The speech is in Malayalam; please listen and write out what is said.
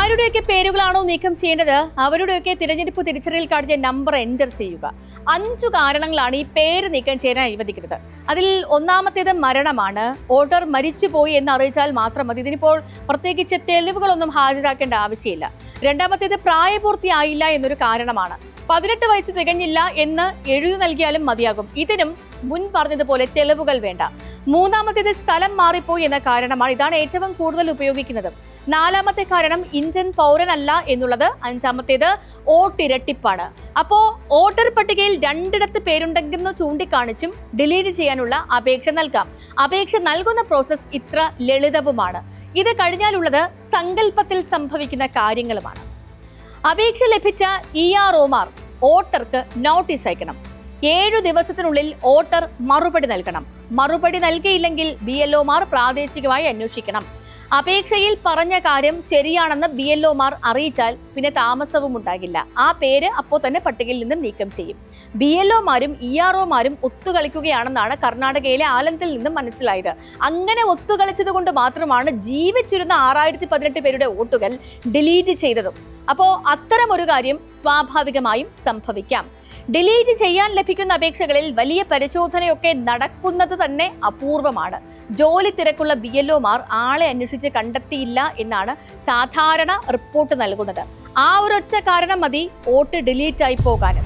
ആരുടെയൊക്കെ പേരുകളാണോ നീക്കം ചെയ്യേണ്ടത് അവരുടെയൊക്കെ തിരഞ്ഞെടുപ്പ് തിരിച്ചറിയൽ കാർഡിന്റെ നമ്പർ എൻ്റർ ചെയ്യുക. 5 കാരണങ്ങളാണ് ഈ പേര് നീക്കം ചെയ്യാൻ അനുവദിക്കുന്നത്. അതിൽ ഒന്നാമത്തേത് മരണമാണ്. വോട്ടർ മരിച്ചുപോയി എന്ന് അറിയിച്ചാൽ മാത്രം മതി. ഇതിനിപ്പോൾ പ്രത്യേകിച്ച് തെളിവുകളൊന്നും ഹാജരാക്കേണ്ട ആവശ്യമില്ല. രണ്ടാമത്തേത് പ്രായപൂർത്തിയായില്ല എന്നൊരു കാരണമാണ്. 18 വയസ്സ് തികഞ്ഞില്ല എന്ന് എഴുതി നൽകിയാലും മതിയാകും. ഇതിനും മുൻ പറഞ്ഞതുപോലെ തെളിവുകൾ വേണ്ട. മൂന്നാമത്തേത് സ്ഥലം മാറിപ്പോയി എന്ന കാരണമാണ്. ഇതാണ് ഏറ്റവും കൂടുതൽ ഉപയോഗിക്കുന്നത്. നാലാമത്തെ കാരണം ഇന്ത്യൻ പൗരനല്ല എന്നുള്ളത്. അഞ്ചാമത്തേത് വോട്ടിരട്ടിപ്പാണ്. അപ്പോ വോട്ടർ പട്ടികയിൽ 2 പേരുണ്ടെന്ന് ചൂണ്ടിക്കാണിച്ചും ഡിലീറ്റ് ചെയ്യാനുള്ള അപേക്ഷ നൽകാം. അപേക്ഷ നൽകുന്ന പ്രോസസ് ഇത്ര ലളിതവുമാണ്. ഇത് കഴിഞ്ഞാലുള്ളത് സങ്കല്പത്തിൽ സംഭവിക്കുന്ന കാര്യങ്ങളുമാണ്. അപേക്ഷ ലഭിച്ച EROമാർ വോട്ടർക്ക് നോട്ടീസ് അയക്കണം. 7 ദിവസത്തിനുള്ളിൽ വോട്ടർ മറുപടി നൽകണം. മറുപടി നൽകിയില്ലെങ്കിൽ BLOമാർ പ്രാദേശികമായി അന്വേഷിക്കണം. അപേക്ഷയിൽ പറഞ്ഞ കാര്യം ശരിയാണെന്ന് BLOമാർ അറിയിച്ചാൽ പിന്നെ താമസവും ഉണ്ടാകില്ല. ആ പേര് അപ്പോൾ തന്നെ പട്ടികയിൽ നിന്നും നീക്കം ചെയ്യും. BLOമാരും EROമാരും ഒത്തുകളിക്കുകയാണെന്നാണ് കർണാടകയിലെ ആലന്തിൽ നിന്നും മനസ്സിലായത്. അങ്ങനെ ഒത്തുകളിച്ചത് കൊണ്ട് മാത്രമാണ് ജീവിച്ചിരുന്ന 6018 പേരുടെ വോട്ടുകൾ ഡിലീറ്റ് ചെയ്തതും. അപ്പോൾ അത്തരം ഒരു കാര്യം സ്വാഭാവികമായും സംഭവിക്കാം. ഡിലീറ്റ് ചെയ്യാൻ ലഭിക്കുന്ന അപേക്ഷകളിൽ വലിയ പരിശോധനയൊക്കെ നടക്കുന്നത് തന്നെ അപൂർവമാണ്. ജോലി തിരക്കുള്ള BLOമാർ ആളെ അന്വേഷിച്ച് കണ്ടെത്തിയില്ല എന്നാണ് സാധാരണ റിപ്പോർട്ട് നൽകുന്നത്. ആ ഒരൊറ്റ കാരണം മതി വോട്ട് ഡിലീറ്റ് ആയി പോകാൻ.